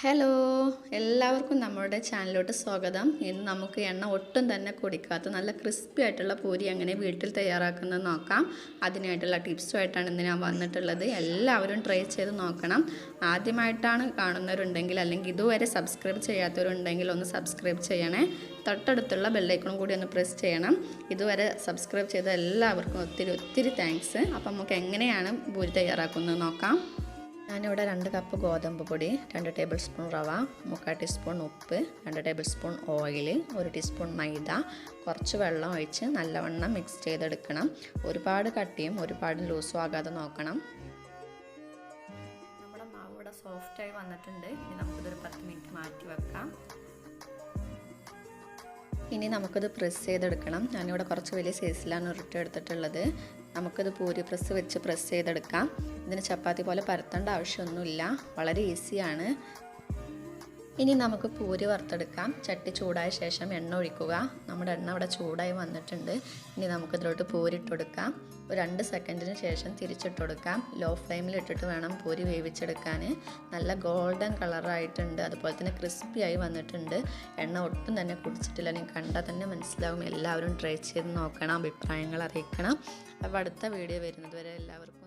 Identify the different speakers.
Speaker 1: Hello, എല്ലാവർക്കും നമ്മുടെ ചാനലിലോട്ട് സ്വാഗതം. ഇന്ന് നമുക്ക് എണ്ണ ഒട്ടും തന്നെ കുടിക്കാത്ത നല്ല ക്രിസ്പി ആയിട്ടുള്ള പൂരി എങ്ങനെ വീട്ടിൽ തയ്യാറാക്കുന്നത് നോക്കാം. അതിനായിട്ടുള്ള ടിപ്സുമായിട്ടാണ് ഇന്ന് ഞാൻ വന്നിട്ടുള്ളത്. എല്ലാവരും ട്രൈ ചെയ്ത് നോക്കണം. ആദ്യമായിട്ടാണ് കാണുന്നവരുണ്ടെങ്കിൽ അല്ലെങ്കിൽ ഇതുവരെ സബ്സ്ക്രൈബ് ചെയ്യാത്തവരുണ്ടെങ്കിൽ ഒന്ന് സബ്സ്ക്രൈബ് ചെയ്യണേ. തൊട്ടടുത്തുള്ള ബെല്ലൈക്കണും കൂടി ഒന്ന് പ്രസ് ചെയ്യണം. ഇതുവരെ സബ്സ്ക്രൈബ് ചെയ്ത എല്ലാവർക്കും ഒത്തിരി താങ്ക്സ്. അപ്പം നമുക്ക് എങ്ങനെയാണ് പൂരി തയ്യാറാക്കുന്നത് നോക്കാം. ഞാനിവിടെ 2 കപ്പ് ഗോതമ്പ് പൊടി, 2 ടേബിൾ സ്പൂൺ റവ, 3/4 ടീസ്പൂൺ ഉപ്പ്, 2 ടേബിൾ സ്പൂൺ ഓയിൽ, 1 ടീസ്പൂൺ മൈദ, കുറച്ച് വെള്ളം ഒഴിച്ച് നല്ലവണ്ണം മിക്സ് ചെയ്തെടുക്കണം. ഒരുപാട് കട്ടിയും ഒരുപാട് ലൂസും ആകാതെ നോക്കണം. നമ്മുടെ മാവ് ഇവിടെ സോഫ്റ്റായി വന്നിട്ടുണ്ട്. ഇനി നമുക്കിതൊരു 10 മിനിറ്റ് മാറ്റി വെക്കാം. ഇനി നമുക്കിത് പ്രസ് ചെയ്തെടുക്കണം. ഞാനിവിടെ കുറച്ച് വലിയ സൈസിലാണ് ഉരുട്ടി എടുത്തിട്ടുള്ളത്. നമുക്കിത് പൂരി പ്രസ് വെച്ച് പ്രസ് ചെയ്തെടുക്കാം. ഇതിന് ചപ്പാത്തി പോലെ പരത്തേണ്ട ആവശ്യമൊന്നുമില്ല, വളരെ ഈസിയാണ്. ഇനി നമുക്ക് പൂരി വറുത്തെടുക്കാം. ചട്ടി ചൂടായ ശേഷം എണ്ണ ഒഴിക്കുക. നമ്മുടെ എണ്ണ ഇവിടെ ചൂടായി വന്നിട്ടുണ്ട്. ഇനി നമുക്കിതിലോട്ട് പൂരി ഇട്ടുകൊടുക്കാം. ഒരു 2 സെക്കൻഡിന് ശേഷം തിരിച്ചിട്ട് കൊടുക്കാം. ലോ ഫ്ലെയിമിൽ ഇട്ടിട്ട് വേണം പൂരി വേവിച്ചെടുക്കാൻ. നല്ല ഗോൾഡൻ കളറായിട്ടുണ്ട്, അതുപോലെ തന്നെ ക്രിസ്പി ആയി വന്നിട്ടുണ്ട്. എണ്ണ ഒട്ടും തന്നെ കുടിച്ചിട്ടില്ല. നിങ്ങൾക്ക് കണ്ടാൽ തന്നെ മനസ്സിലാവും. എല്ലാവരും ട്രൈ ചെയ്ത് നോക്കണം, അഭിപ്രായങ്ങൾ അറിയിക്കണം. അപ്പോൾ അടുത്ത വീഡിയോ വരുന്നത് വരെ എല്ലാവർക്കും